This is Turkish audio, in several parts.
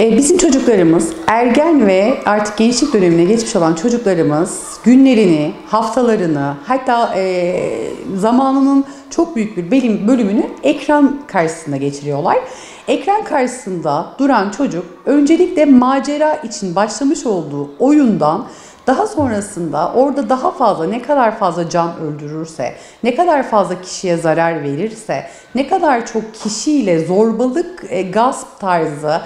Bizim çocuklarımız, ergen ve artık gençlik dönemine geçmiş olan çocuklarımız günlerini, haftalarını, hatta zamanının çok büyük bir bölümünü ekran karşısında geçiriyorlar. Ekran karşısında duran çocuk öncelikle macera için başlamış olduğu oyundan daha sonrasında orada daha fazla, ne kadar fazla can öldürürse, ne kadar fazla kişiye zarar verirse, ne kadar çok kişiyle zorbalık, gasp tarzı,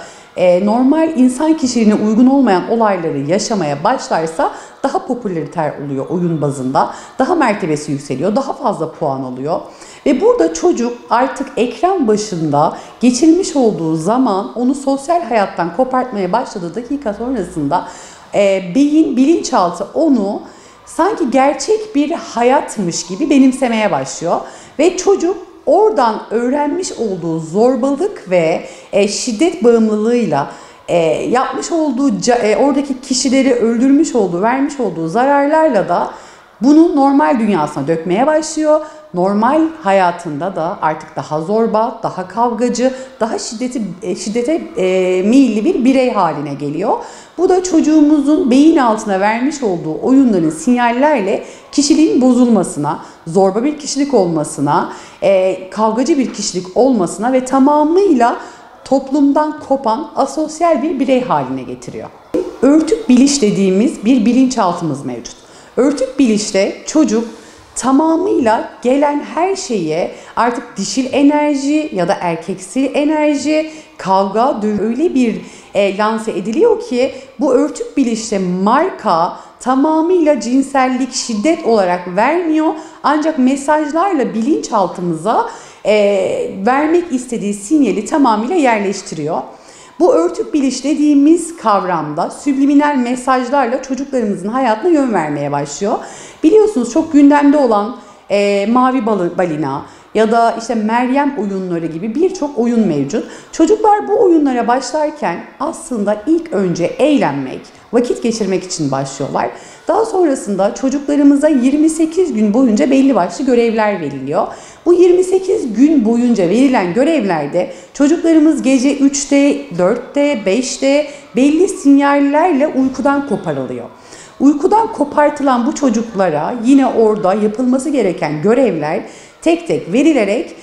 normal insan kişiliğine uygun olmayan olayları yaşamaya başlarsa daha popüleriter oluyor oyun bazında. Daha mertebesi yükseliyor, daha fazla puan alıyor. Ve burada çocuk artık ekran başında geçirmiş olduğu zaman onu sosyal hayattan kopartmaya başladığı dakika sonrasında bilinçaltı onu sanki gerçek bir hayatmış gibi benimsemeye başlıyor. Ve çocuk oradan öğrenmiş olduğu zorbalık ve şiddet bağımlılığıyla yapmış olduğu, oradaki kişileri öldürmüş olduğu, vermiş olduğu zararlarla da bunu normal dünyasına dökmeye başlıyor. Normal hayatında da artık daha zorba, daha kavgacı, daha şiddete meyilli bir birey haline geliyor. Bu da çocuğumuzun beyin altına vermiş olduğu oyunların sinyallerle kişiliğin bozulmasına, zorba bir kişilik olmasına, kavgacı bir kişilik olmasına ve tamamıyla toplumdan kopan asosyal bir birey haline getiriyor. Örtük biliş dediğimiz bir bilinçaltımız mevcut. Örtük bilişte çocuk tamamıyla gelen her şeye artık dişil enerji ya da erkeksi enerji, kavga, öyle bir lanse ediliyor ki bu örtük bilişte marka tamamıyla cinsellik, şiddet olarak vermiyor. Ancak mesajlarla bilinçaltımıza vermek istediği sinyali tamamıyla yerleştiriyor. Bu örtük biliş dediğimiz kavramda subliminal mesajlarla çocuklarımızın hayatına yön vermeye başlıyor. Biliyorsunuz çok gündemde olan Mavi Balina ya da işte Meryem oyunları gibi birçok oyun mevcut. Çocuklar bu oyunlara başlarken aslında ilk önce eğlenmek, vakit geçirmek için başlıyorlar. Daha sonrasında çocuklarımıza 28 gün boyunca belli başlı görevler veriliyor. Bu 28 gün boyunca verilen görevlerde çocuklarımız gece 3'te, 4'te, 5'te belli sinyallerle uykudan koparılıyor. Uykudan kopartılan bu çocuklara yine orada yapılması gereken görevler tek tek verilerek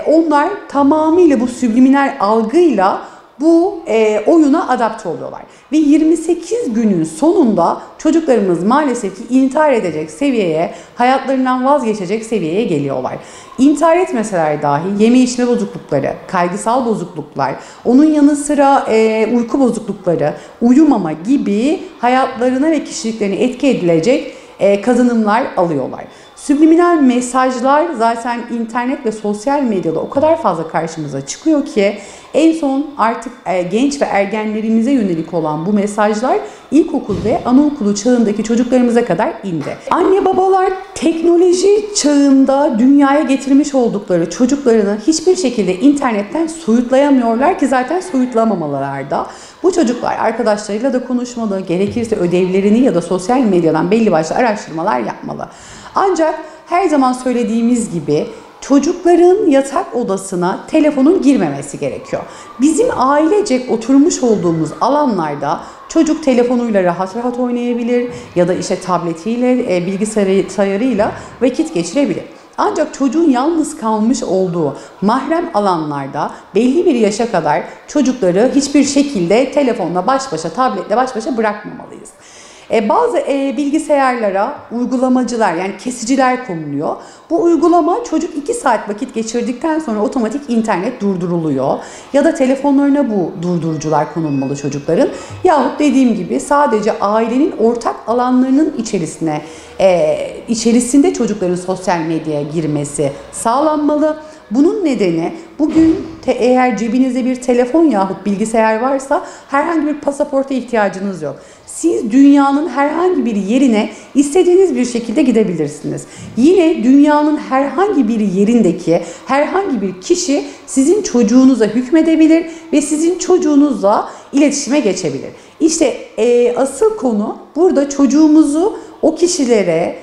onlar tamamıyla bu subliminal algıyla bu oyuna adapte oluyorlar. Ve 28 günün sonunda çocuklarımız maalesef ki intihar edecek seviyeye, hayatlarından vazgeçecek seviyeye geliyorlar. İntihar etmeseler dahi yeme içme bozuklukları, kaygısal bozukluklar, onun yanı sıra uyku bozuklukları, uyumama gibi hayatlarına ve kişiliklerine etki edilecek kazanımlar alıyorlar. Subliminal mesajlar zaten internet ve sosyal medyada o kadar fazla karşımıza çıkıyor ki en son artık genç ve ergenlerimize yönelik olan bu mesajlar ilkokul ve anaokulu çağındaki çocuklarımıza kadar indi. Anne babalar teknoloji çağında dünyaya getirmiş oldukları çocuklarını hiçbir şekilde internetten soyutlayamıyorlar ki zaten soyutlamamalılar da. Bu çocuklar arkadaşlarıyla da konuşmalı, gerekirse ödevlerini ya da sosyal medyadan belli başlı araştırmalar yapmalı. Ancak her zaman söylediğimiz gibi çocukların yatak odasına telefonun girmemesi gerekiyor. Bizim ailecek oturmuş olduğumuz alanlarda çocuk telefonuyla rahat rahat oynayabilir ya da işte tabletiyle, bilgisayarıyla vakit geçirebilir. Ancak çocuğun yalnız kalmış olduğu mahrem alanlarda belli bir yaşa kadar çocukları hiçbir şekilde telefonla baş başa, tabletle baş başa bırakmamalıyız. Bazı bilgisayarlara uygulamacılar yani kesiciler konuluyor. Bu uygulama çocuk 2 saat vakit geçirdikten sonra otomatik internet durduruluyor. Ya da telefonlarına bu durdurucular konulmalı çocukların. Yahut dediğim gibi sadece ailenin ortak alanlarının içerisinde çocukların sosyal medyaya girmesi sağlanmalı. Bunun nedeni bugün eğer cebinizde bir telefon yahut bilgisayar varsa herhangi bir pasaporta ihtiyacınız yok. Siz dünyanın herhangi bir yerine istediğiniz bir şekilde gidebilirsiniz. Yine dünyanın herhangi bir yerindeki herhangi bir kişi sizin çocuğunuza hükmedebilir ve sizin çocuğunuzla iletişime geçebilir. İşte asıl konu burada çocuğumuzu o kişilere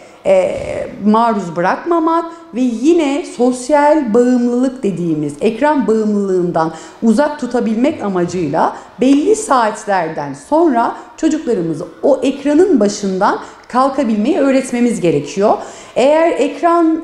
maruz bırakmamak ve yine sosyal bağımlılık dediğimiz ekran bağımlılığından uzak tutabilmek amacıyla belli saatlerden sonra çocuklarımızı o ekranın başından kalkabilmeyi öğretmemiz gerekiyor. Eğer ekran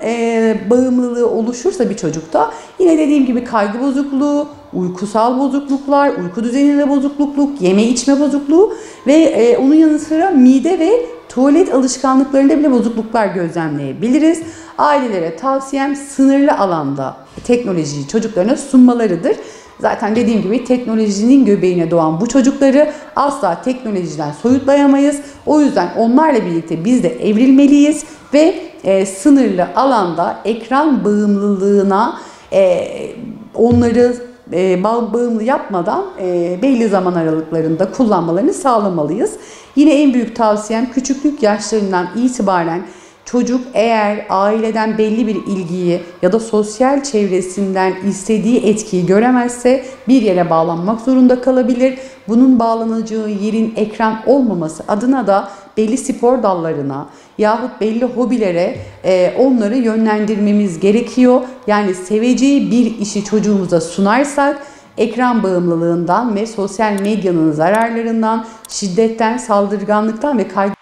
bağımlılığı oluşursa bir çocukta yine dediğim gibi kaygı bozukluğu, uykusal bozukluklar, uyku düzeninde bozukluk, yeme içme bozukluğu ve onun yanı sıra mide ve tuvalet alışkanlıklarında bile bozukluklar gözlemleyebiliriz. Ailelere tavsiyem sınırlı alanda teknolojiyi çocuklarına sunmalarıdır. Zaten dediğim gibi teknolojinin göbeğine doğan bu çocukları asla teknolojiden soyutlayamayız. O yüzden onlarla birlikte biz de evrilmeliyiz ve sınırlı alanda ekran bağımlılığına onları bağımlı yapmadan belli zaman aralıklarında kullanmalarını sağlamalıyız. Yine en büyük tavsiyem küçüklük yaşlarından itibaren çocuk eğer aileden belli bir ilgiyi ya da sosyal çevresinden istediği etkiyi göremezse bir yere bağlanmak zorunda kalabilir. Bunun bağlanacağı yerin ekran olmaması adına da belli spor dallarına yahut belli hobilere onları yönlendirmemiz gerekiyor. Yani seveceği bir işi çocuğumuza sunarsak ekran bağımlılığından ve sosyal medyanın zararlarından, şiddetten, saldırganlıktan ve kaygı